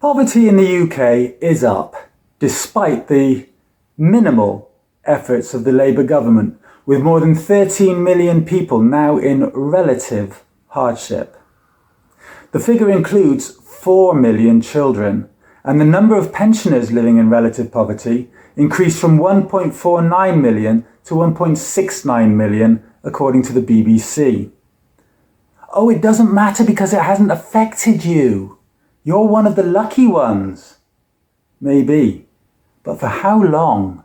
Poverty in the UK is up, despite the minimal efforts of the Labour government, with more than 13 million people now in relative hardship. The figure includes 4 million children, and the number of pensioners living in relative poverty increased from 1.49 million to 1.69 million, according to the BBC. Oh, it doesn't matter because it hasn't affected you. You're one of the lucky ones. Maybe, but for how long?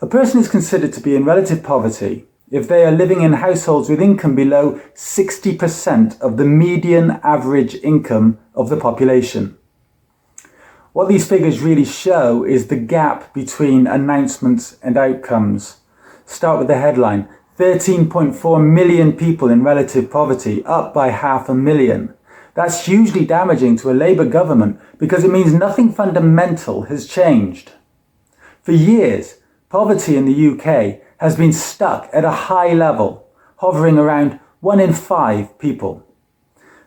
A person is considered to be in relative poverty if they are living in households with income below 60% of the median average income of the population. What these figures really show is the gap between announcements and outcomes. Start with the headline: 13.4 million people in relative poverty, up by 500,000. That's hugely damaging to a Labour government because it means nothing fundamental has changed. For years, poverty in the UK has been stuck at a high level, hovering around 1 in 5 people.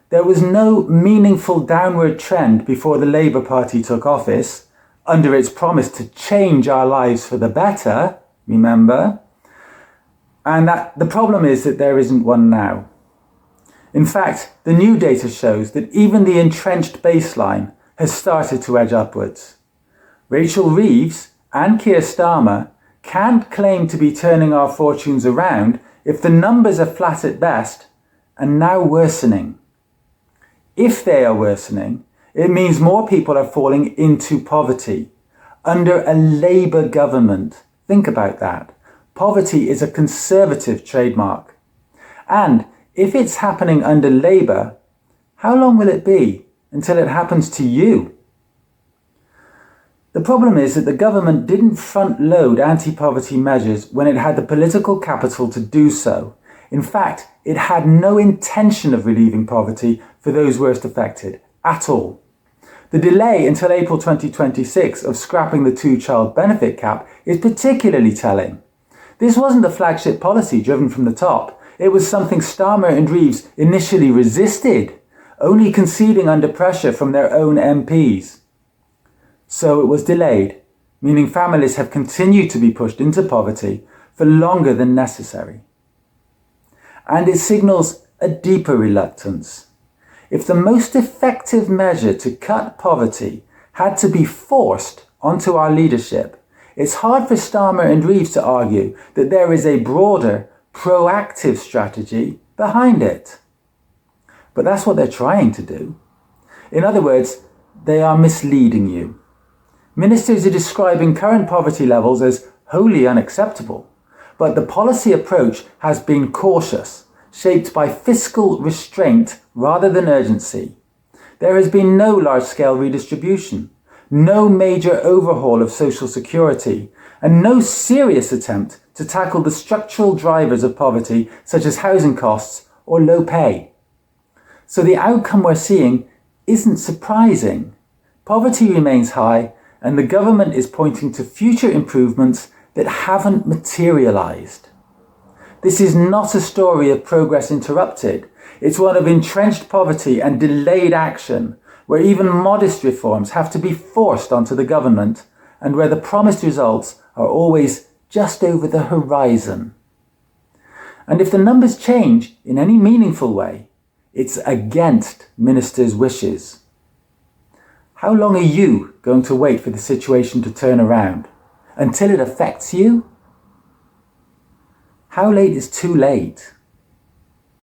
There was no meaningful downward trend before the Labour Party took office, under its promise to change our lives for the better, remember? And the problem is that there isn't one now. In fact, the new data shows that even the entrenched baseline has started to edge upwards. Rachel Reeves and Keir Starmer can't claim to be turning our fortunes around if the numbers are flat at best and now worsening. If they are worsening, it means more people are falling into poverty under a Labour government. Think about that. Poverty is a Conservative trademark. And if it's happening under Labour, how long will it be until it happens to you? The problem is that the government didn't front-load anti-poverty measures when it had the political capital to do so. In fact, it had no intention of relieving poverty for those worst affected, at all. The delay until April 2026 of scrapping the 2-child benefit cap is particularly telling. This wasn't a flagship policy driven from the top. It was something Starmer and Reeves initially resisted, only conceding under pressure from their own MPs. So it was delayed, meaning families have continued to be pushed into poverty for longer than necessary. And it signals a deeper reluctance. If the most effective measure to cut poverty had to be forced onto our leadership, it's hard for Starmer and Reeves to argue that there is a broader, proactive strategy behind it. But that's what they're trying to do. In other words, they are misleading you. Ministers are describing current poverty levels as wholly unacceptable, but the policy approach has been cautious, shaped by fiscal restraint rather than urgency. There has been no large-scale redistribution, no major overhaul of social security, and no serious attempt to tackle the structural drivers of poverty, such as housing costs or low pay. So the outcome we're seeing isn't surprising. Poverty remains high, and the government is pointing to future improvements that haven't materialized. This is not a story of progress interrupted. It's one of entrenched poverty and delayed action, where even modest reforms have to be forced onto the government, and where the promised results are always just over the horizon. And if the numbers change in any meaningful way, it's against ministers' wishes. How long are you going to wait for the situation to turn around? Until it affects you? How late is too late?